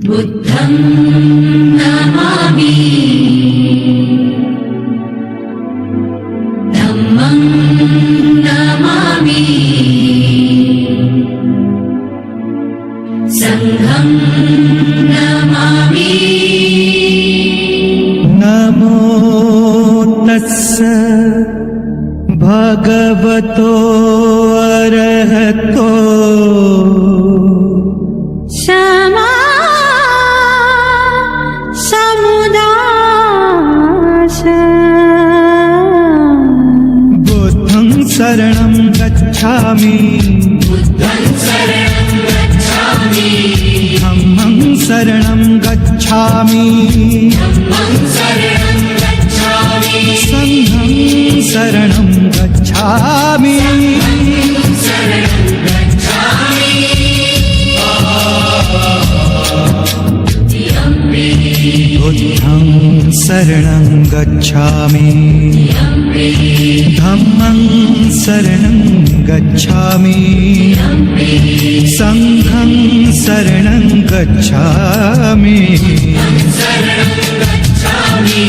बुद्धं नमामि धम्मं नमामि संघं नमामि। नमो तस्स भगवतो अरहतो क्षमा समुदास बुद्धं शरणं गच्छामि बुद्धं शरणं गच्छामि धम्मं शरणं गच्छामि धम्मं शरणं गच्छामि संघं शरणं गच्छामि। शरणं गच्छामि। बुद्धं शरणं गच्छामि धम्मं शरणं गच्छामि संघं शरणं गच्छामि। शरणं गच्छामि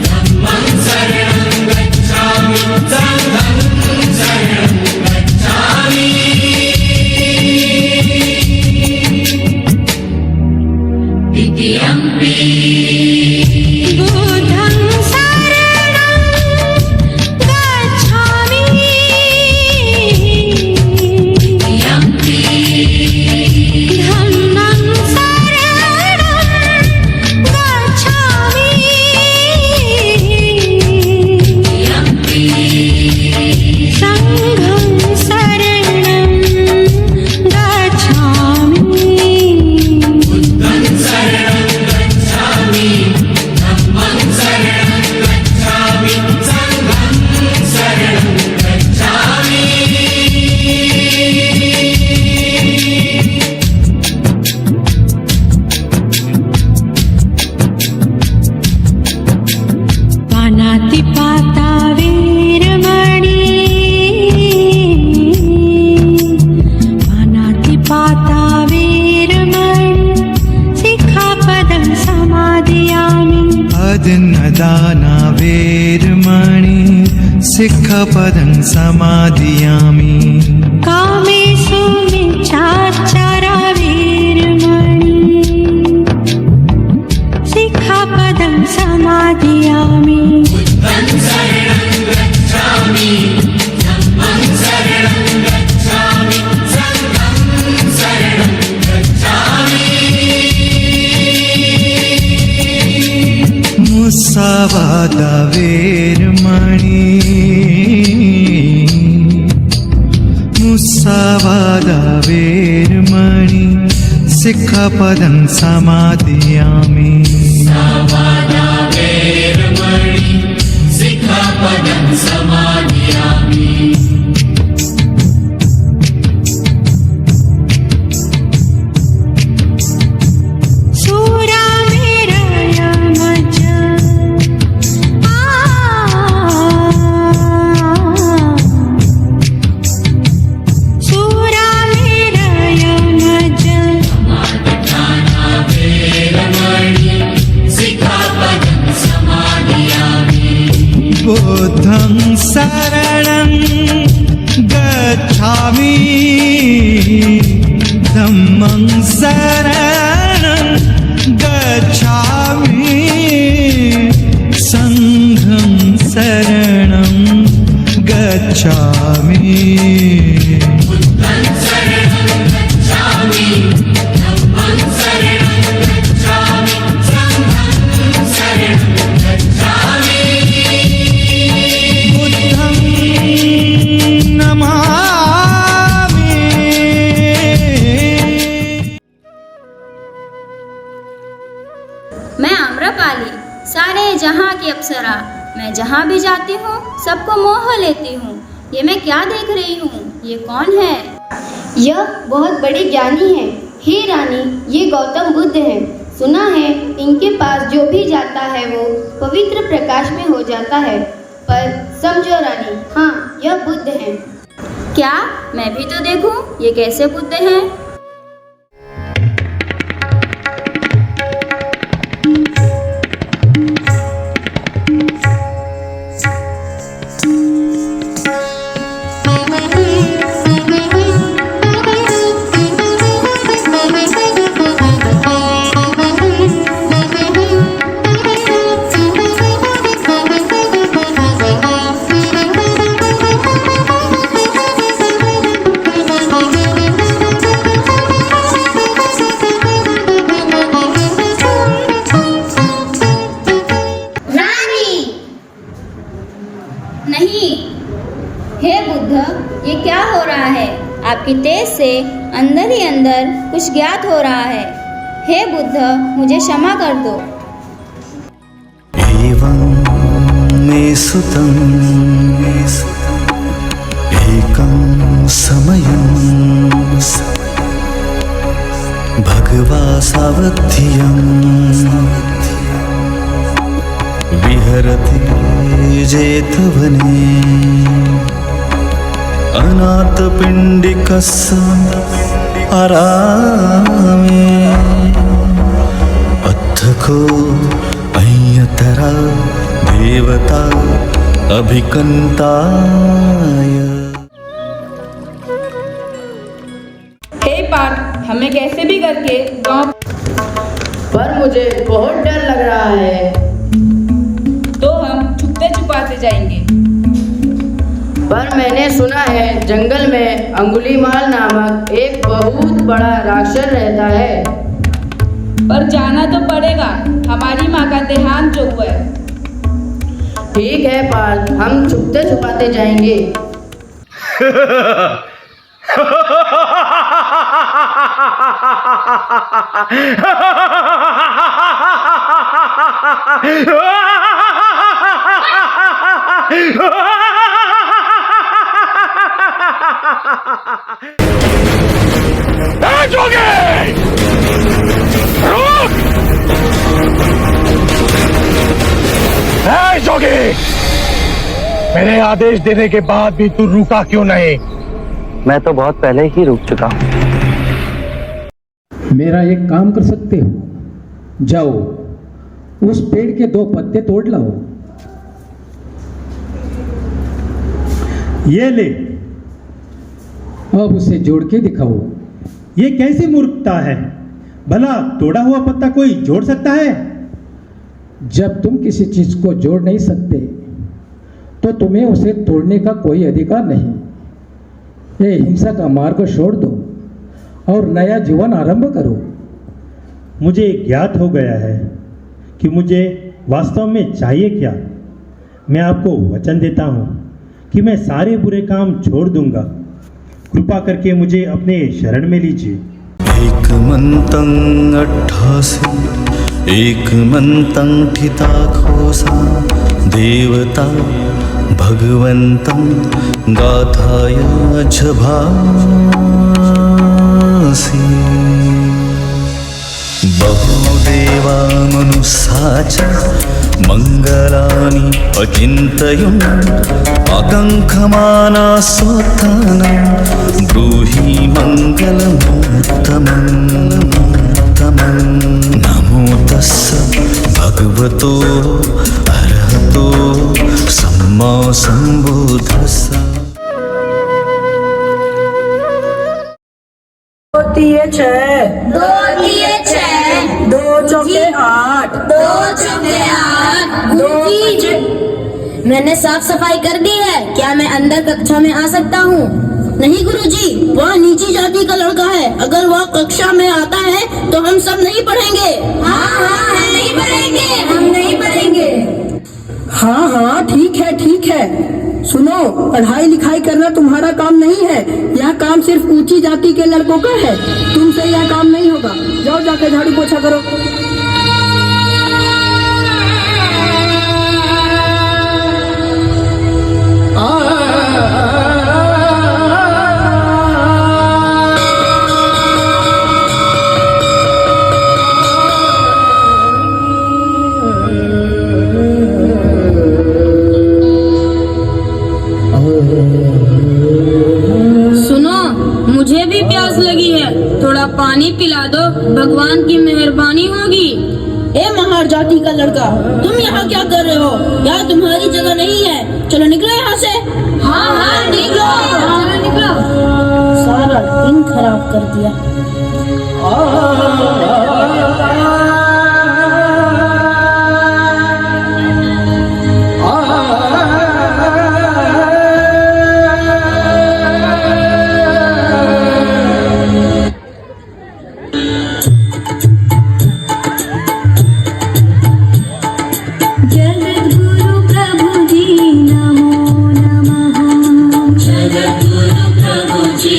धम्मं शरणं गच्छामि संघं शरणं गच्छामि। द्वितीयम्पि बुद्धं शरणं गच्छामि द्वितीयम्पि धम्मं शरणं गच्छामि द्वितीयम्पि संघं शरणं गच्छामि। बुद्धं शरणं गच्छामि धम्मं शरणं गच्छामि संघं शरणं गच्छामि। पानातिपाता वीरमणि पानातिपाता वीरमणि सिक्खापदं समादयामि। अदिन्नदाना वेरमणि सिक्खपदं समादयामि। कामेषु मिच्छाचारा वीरमणि सिक्खापदं समादयामि। बुद्धं शरणं गच्छामि धम्मं शरणं गच्छामि संघं शरणं गच्छामि। मुसावादा वेरमणि मुसावादा वेरमणि सिक्खपदं समादयामि। सावादा वेरमणि सिक्खापदं समादयामि। शूरामेरयमज शूरामेरयमज समाधिठाना वेरमणि सिक्खापदं समादयामि। बुद्धं शरणं गच्छामि धम्मं शरणं गच्छामि संघं शरणं गच्छामि। बुद्धं शरणं गच्छामि धम्मं शरणं गच्छामि संघं शरणं गच्छामि। बुद्धं नमामि। मैं आम्रपाली, सारे जहाँ की अप्सरा। मैं जहाँ भी जाती हूँ सबको मोह लेती हूँ। ये मैं क्या देख रही हूँ? ये कौन है? यह बहुत बड़े ज्ञानी है। हे रानी, ये गौतम बुद्ध हैं। सुना है इनके पास जो भी जाता है वो पवित्र प्रकाश में हो जाता है। पर समझो रानी, हाँ, यह बुद्ध हैं। क्या मैं भी तो देखूं ये कैसे बुद्ध हैं? आपकी तेज से अंदर ही अंदर कुछ ज्ञात हो रहा है। हे बुद्ध, मुझे क्षमा कर दो। एवं मे सुतं एकं समयं भगवा सावध्यं विहरति जेतवने अनाथपिण्डिकस्य आरामे अद्धको अय्यतरा देवता अभिकंताय। हे पार्थ, हमें कैसे भी करके गांव, पर मुझे बहुत डर लग रहा है। तो हम छुपते छुपाते जाएंगे। पर मैंने सुना है जंगल में अंगुलीमाल नामक एक बहुत बड़ा राक्षस रहता है। पर जाना तो पड़ेगा, हमारी माँ का देहांत जो हुआ है। ठीक है पार्थ, हम छुपते छुपाते जाएंगे। जोगी, मेरे आदेश देने के बाद भी तू रुका क्यों नहीं? मैं तो बहुत पहले ही रुक चुका हूँ। मेरा एक काम कर सकते हो, जाओ उस पेड़ के 2 पत्ते तोड़ लाओ। ये ले। अब उसे जोड़ के दिखाओ। ये कैसी मूर्खता है? भला तोड़ा हुआ पत्ता कोई जोड़ सकता है? जब तुम किसी चीज को जोड़ नहीं सकते तो तुम्हें उसे तोड़ने का कोई अधिकार नहीं। ये हिंसा का मार्ग छोड़ दो और नया जीवन आरंभ करो। मुझे ज्ञात हो गया है कि मुझे वास्तव में चाहिए क्या। मैं आपको वचन देता हूँ कि मैं सारे बुरे काम छोड़ दूंगा। कृपा करके मुझे अपने शरण में लीजिए। एक मंतं 88 एक मंतं ठिता खोसा देवता भगवन्तं गाथाय झभासि बहुदेवा मनुष्याच मंगलानि अचिन्तयन् आकाङ्क्षमाना स्वोत्थानं ब्रूहि मङ्गलमुत्तमं नमो तस्स भगवतो अरहतो सम्मा सम्बुद्धस्स। दो तिये 6 दो दिए 6 2 चौके 8 2 चौके 8। गुरुजी, मैंने साफ सफाई कर दी है, क्या मैं अंदर कक्षा में आ सकता हूँ? नहीं गुरुजी, वह नीची जाति का लड़का है, अगर वह कक्षा में आता है तो हम सब नहीं पढ़ेंगे। हाँ हम नहीं पढ़ेंगे, हम नहीं पढ़ेंगे। हाँ ठीक है। सुनो, पढ़ाई लिखाई करना तुम्हारा काम नहीं है, यह काम सिर्फ ऊंची जाति के लड़कों का है। तुमसे यह काम नहीं होगा, जाओ जाके झाड़ू पोछा करो। सुनो, मुझे भी प्यास लगी है, थोड़ा पानी पिला दो, भगवान की मेहरबानी होगी। ए महार जाति का लड़का, तुम यहाँ क्या कर रहे हो? यहाँ तुम्हारी जगह नहीं है, चलो निकलो यहाँ से। हाँ निकलो, निकलो। सारा दिन खराब कर दिया। जगद्गुरु प्रभु जी नमो नमः। जगद्गुरु प्रभु जी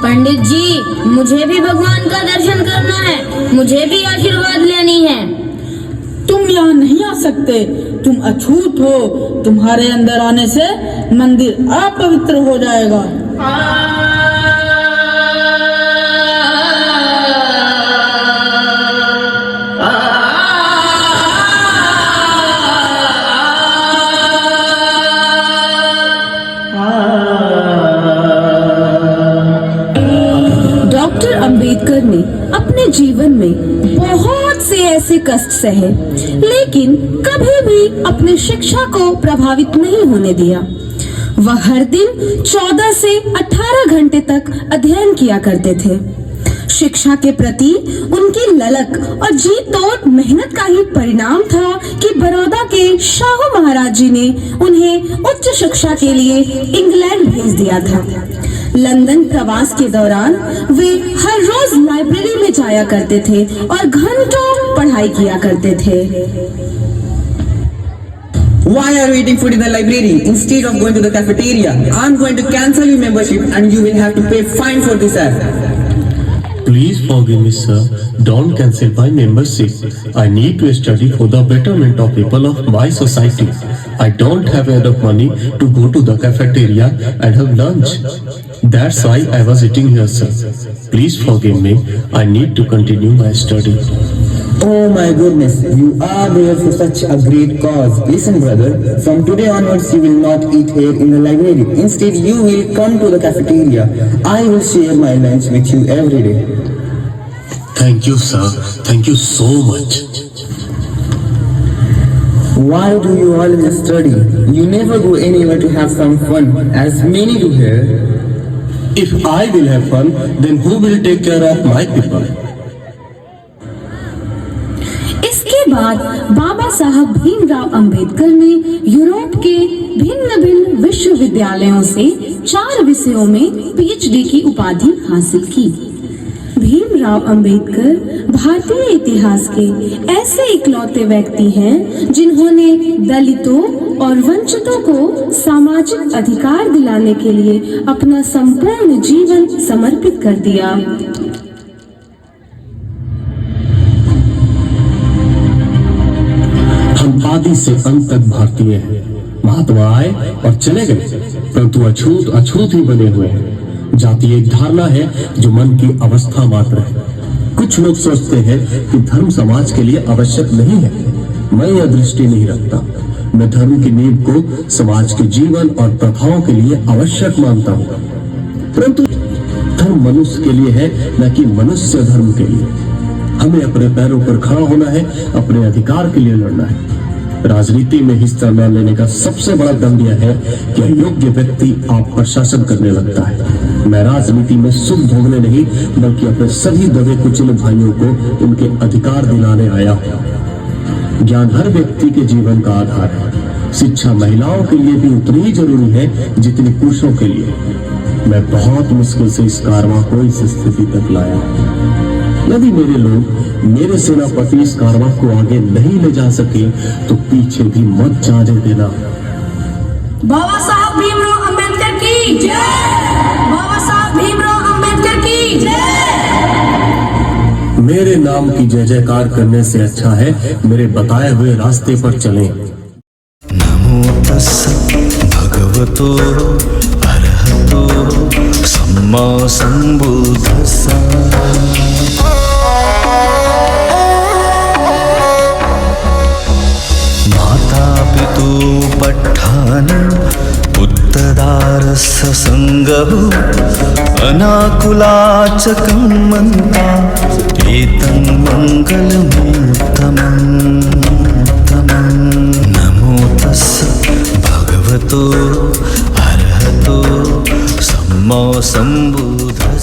पंडित जी, मुझे भी भगवान का दर्शन करना है, मुझे भी आशीर्वाद लेनी है। तुम यहाँ नहीं आ सकते, तुम अछूत हो। तुम्हारे अंदर आने से मंदिर अपवित्र हो जाएगा। डॉक्टर अंबेडकर ने अपने जीवन में बहुत से ऐसे कष्ट सहे, लेकिन कभी भी अपने शिक्षा को प्रभावित नहीं होने दिया। वह हर दिन 14 से 18 घंटे तक अध्ययन किया करते थे। शिक्षा के प्रति उनकी ललक और जी तोड़ मेहनत का ही परिणाम था कि बड़ौदा के शाहू महाराज जी ने उन्हें उच्च शिक्षा के लिए इंग्लैंड भेज दिया था। लंदन प्रवास के दौरान वे हर रोज लाइब्रेरी में जाया करते थे और घंटों पढ़ाई किया करते थे। Why are you eating food in the library instead of going to the cafeteria? I'm going to cancel your membership and you will have to pay fine for this act. Please forgive me, sir. Don't cancel my membership. I need to study for the betterment of people of my society. I don't have enough money to go to the cafeteria and have lunch. That's why I was eating here, sir. Please forgive me. I need to continue my study. Oh my goodness, you are there for such a great cause. Listen, brother, from today onwards you will not eat here in the library. Instead, you will come to the cafeteria. I will share my lunch with you every day. Thank you, sir. Thank you so much. Why do you always study? You never go anywhere to have some fun, as many do here. If I will have fun, then who will take care of my people? इसके बाद बाबा साहब भीमराव अंबेडकर ने Europe के भिन्न भिन्न विश्वविद्यालयों से 4 विषयों में पीएचडी की उपाधि हासिल की। भीमराव अंबेडकर भारतीय इतिहास के ऐसे इकलौते व्यक्ति हैं जिन्होंने दलितों और वंचितों को सामाजिक अधिकार दिलाने के लिए अपना संपूर्ण जीवन समर्पित कर दिया। हम आदि से अंत तक भारतीय हैं। महात्मा आए और चले गए, परंतु अछूत अछूत ही बने हुए हैं। जाति एक धारणा है जो मन की अवस्था मात्र है। कुछ लोग सोचते हैं कि धर्म समाज के लिए आवश्यक नहीं है। मैं यह दृष्टि नहीं रखता। मैं धर्म की नींव को समाज के जीवन और प्रथाओं के लिए आवश्यक मानता हूँ, परंतु धर्म मनुष्य के लिए है, न कि मनुष्य धर्म के लिए। हमें अपने पैरों पर खड़ा होना है, अपने अधिकार के लिए लड़ना है। राजनीति में हिस्सा न लेने का सबसे बड़ा दंड यह है कि अयोग्य व्यक्ति आप पर शासन करने लगता है। मैं राजनीति में सुख भोगने नहीं, बल्कि अपने सभी दबे कुचले भाइयों को उनके अधिकार दिलाने आया हूँ। ज्ञान हर व्यक्ति के जीवन का आधार है। शिक्षा महिलाओं के लिए भी उतनी ही जरूरी है जितनी पुरुषों के लिए। मैं बहुत मुश्किल से इस कारवां को इस स्थिति तक लाया। यदि मेरे लोग, मेरे सेनापति इस कारवां को आगे नहीं ले जा सके तो पीछे भी मत जाने देना। बाबा साहब भीमराव अंबेडकर की जय। बाबा साहब भीमराव अंबेडकर की जय। मेरे नाम की जय जयकार करने से अच्छा है मेरे बताए हुए रास्ते पर चलें। नमो तस्स भगवतो अरहतो सम्मा संबुद्धस्स। मातापितु पट्ठान उत्तदारस्य संगहु अनाकुलाचकं मन्ता एतं मङ्गलमुत्तमम्। नमो तस्स भगवतो अरहतो सम्मा संबुद्धस्स।